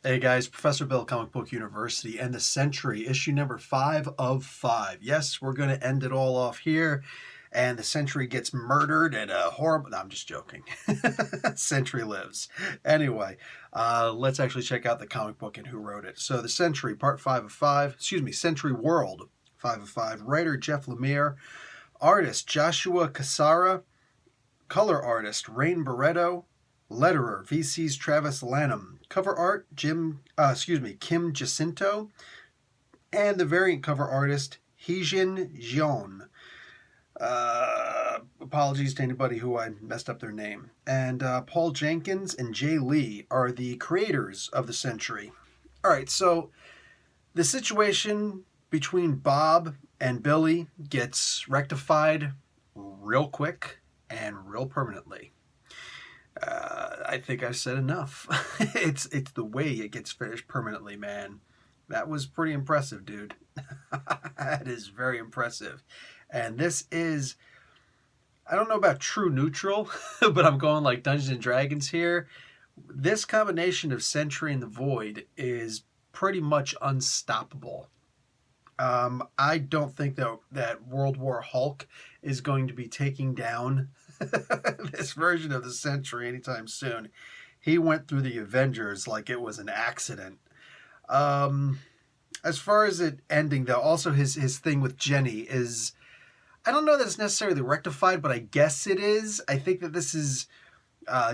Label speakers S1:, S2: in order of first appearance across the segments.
S1: Hey guys, Professor Bill, Comic Book University, and the Sentry, issue number 5 of 5. Yes, we're going to end it all off here, and the Sentry gets murdered in a horrible... No, I'm just joking. Sentry lives. Anyway, let's actually check out the comic book and who wrote it. So, the Sentry, part 5 of 5, Sentry World, 5 of 5. Writer, Jeff Lemire. Artist, Joshua Cassara. Color artist, Rain Barretto. Letterer, VC's Travis Lanham. Cover art, Kim Jacinto. And the variant cover artist, Heejin Jeon. Apologies to anybody who I messed up their name. And Paul Jenkins and Jay Lee are the creators of the Sentry. Alright, so the situation between Bob and Billy gets rectified real quick and real permanently. I think I've said enough. It's the way it gets finished permanently, man. That was pretty impressive, dude. That is very impressive. And this is, I don't know about true neutral, but I'm going like Dungeons and Dragons here. This combination of Sentry and the Void is pretty much unstoppable. I don't think that World War Hulk is going to be taking down this version of the Sentry anytime soon. He went through the Avengers like it was an accident. As far as it ending, though, also his thing with Jenny is, I don't know that it's necessarily rectified, but I guess it is. I think that this is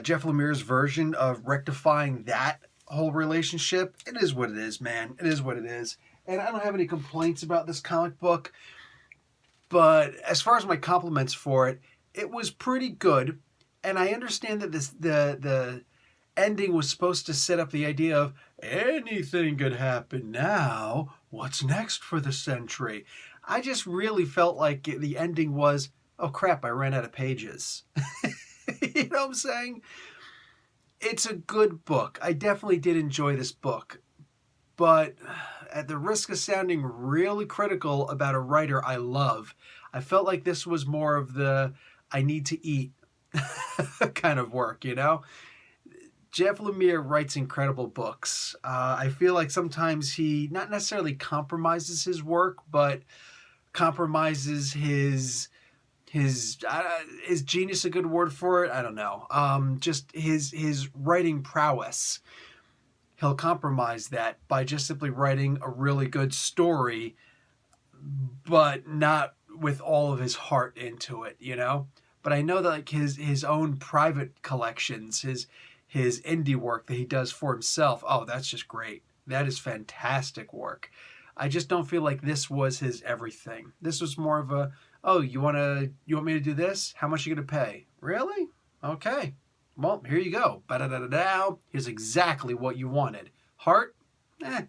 S1: Jeff Lemire's version of rectifying that whole relationship. It is what it is, man. It is what it is. And I don't have any complaints about this comic book. But as far as my compliments for it, it was pretty good. And I understand that the ending was supposed to set up the idea of anything could happen now. What's next for the Sentry? I just really felt like the ending was, oh crap, I ran out of pages. You know what I'm saying? It's a good book. I definitely did enjoy this book. But at the risk of sounding really critical about a writer I love, I felt like this was more of the I need to eat kind of work, you know? Jeff Lemire writes incredible books. I feel like sometimes he not necessarily compromises his work, but compromises his is genius a good word for it? I don't know. Just his writing prowess. He'll compromise that by just simply writing a really good story, but not with all of his heart into it, you know? But I know that like his own private collections, his indie work that he does for himself, oh, that's just great. That is fantastic work. I just don't feel like this was his everything. This was more of a, oh, you want me to do this? How much are you going to pay? Really? Okay. Well, here you go. Ba-da-da-da-da. Here's exactly what you wanted. Heart? Eh.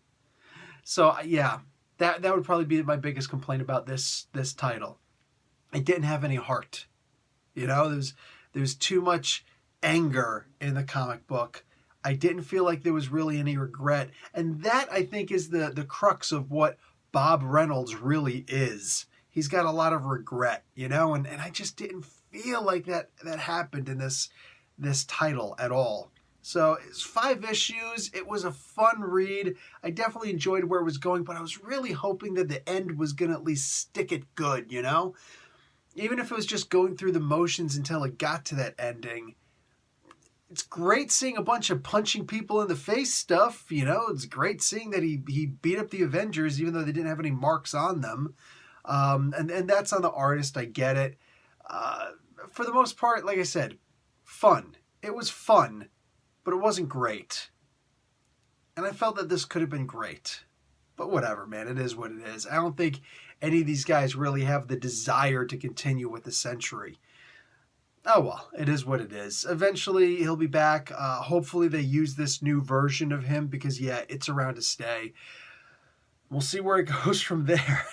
S1: So, yeah, that would probably be my biggest complaint about this title. It didn't have any heart. You know, there's too much anger in the comic book. I didn't feel like there was really any regret. And that, I think, is the crux of what Bob Reynolds really is. He's got a lot of regret, you know, and I just didn't feel like that happened in this title at all. So it's 5 issues. It was a fun read. I definitely enjoyed where it was going, but I was really hoping that the end was going to at least stick it good, you know? Even if it was just going through the motions until it got to that ending. It's great seeing a bunch of punching people in the face stuff, you know? It's great seeing that he beat up the Avengers even though they didn't have any marks on them. And that's on the artist, I get it. For the most part, like I said, fun. It was fun, but it wasn't great. And I felt that this could have been great. But whatever, man. It is what it is. I don't think any of these guys really have the desire to continue with the Sentry. Oh well, it is what it is. Eventually, he'll be back. Hopefully they use this new version of him because, yeah, it's around to stay. We'll see where it goes from there.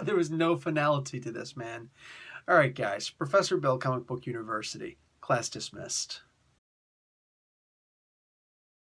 S1: There was no finality to this, man. All right, guys. Professor Bill, Comic Book University. Class dismissed.